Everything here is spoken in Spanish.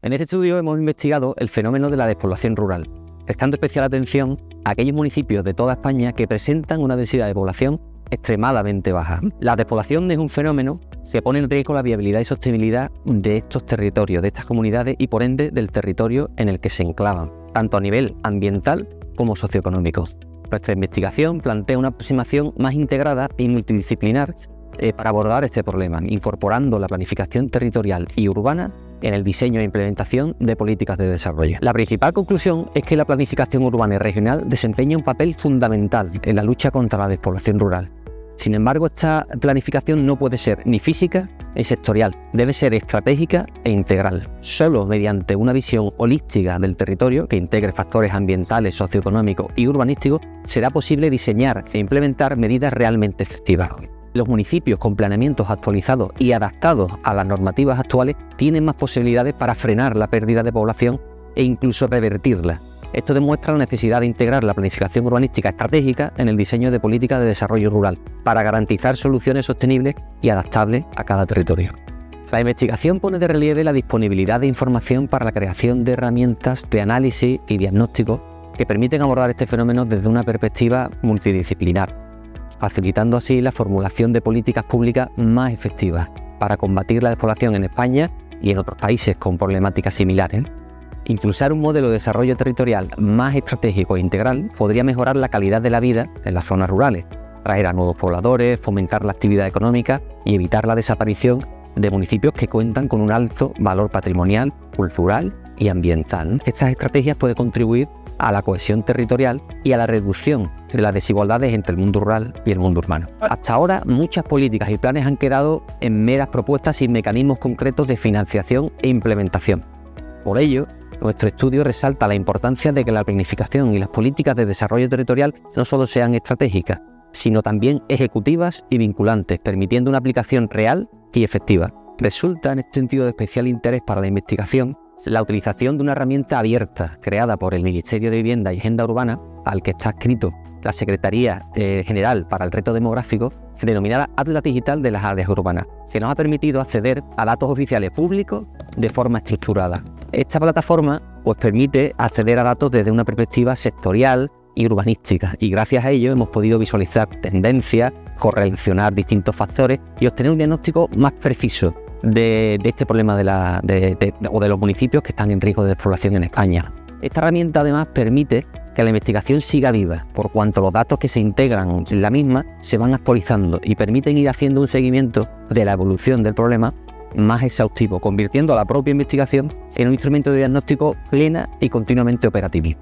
En este estudio hemos investigado el fenómeno de la despoblación rural, prestando especial atención a aquellos municipios de toda España que presentan una densidad de población extremadamente baja. La despoblación es un fenómeno que pone en riesgo la viabilidad y sostenibilidad de estos territorios, de estas comunidades y por ende del territorio en el que se enclavan, tanto a nivel ambiental como socioeconómico. Nuestra investigación plantea una aproximación más integrada y multidisciplinar para abordar este problema, incorporando la planificación territorial y urbana en el diseño e implementación de políticas de desarrollo. La principal conclusión es que la planificación urbana y regional desempeña un papel fundamental en la lucha contra la despoblación rural. Sin embargo, esta planificación no puede ser ni física ni sectorial, debe ser estratégica e integral. Solo mediante una visión holística del territorio que integre factores ambientales, socioeconómicos y urbanísticos será posible diseñar e implementar medidas realmente efectivas. Los municipios con planeamientos actualizados y adaptados a las normativas actuales tienen más posibilidades para frenar la pérdida de población e incluso revertirla. Esto demuestra la necesidad de integrar la planificación urbanística estratégica en el diseño de políticas de desarrollo rural para garantizar soluciones sostenibles y adaptables a cada territorio. La investigación pone de relieve la disponibilidad de información para la creación de herramientas de análisis y diagnóstico que permiten abordar este fenómeno desde una perspectiva multidisciplinar, facilitando así la formulación de políticas públicas más efectivas para combatir la despoblación en España y en otros países con problemáticas similares. Impulsar un modelo de desarrollo territorial más estratégico e integral podría mejorar la calidad de la vida en las zonas rurales, traer a nuevos pobladores, fomentar la actividad económica y evitar la desaparición de municipios que cuentan con un alto valor patrimonial, cultural y ambiental. Estas estrategias pueden contribuir a la cohesión territorial y a la reducción de las desigualdades entre el mundo rural y el mundo urbano. Hasta ahora, muchas políticas y planes han quedado en meras propuestas sin mecanismos concretos de financiación e implementación. Por ello, nuestro estudio resalta la importancia de que la planificación y las políticas de desarrollo territorial no solo sean estratégicas, sino también ejecutivas y vinculantes, permitiendo una aplicación real y efectiva. Resulta en este sentido de especial interés para la investigación la utilización de una herramienta abierta creada por el Ministerio de Vivienda y Agenda Urbana, al que está adscrito la Secretaría General para el Reto Demográfico, denominada Atlas Digital de las Áreas Urbanas, que nos ha permitido acceder a datos oficiales públicos de forma estructurada. Esta plataforma permite acceder a datos desde una perspectiva sectorial y urbanística, y gracias a ello hemos podido visualizar tendencias, correlacionar distintos factores y obtener un diagnóstico más preciso de este problema de los municipios que están en riesgo de despoblación en España. Esta herramienta además permite que la investigación siga viva, por cuanto los datos que se integran en la misma se van actualizando y permiten ir haciendo un seguimiento de la evolución del problema más exhaustivo, convirtiendo a la propia investigación en un instrumento de diagnóstico plena y continuamente operativo.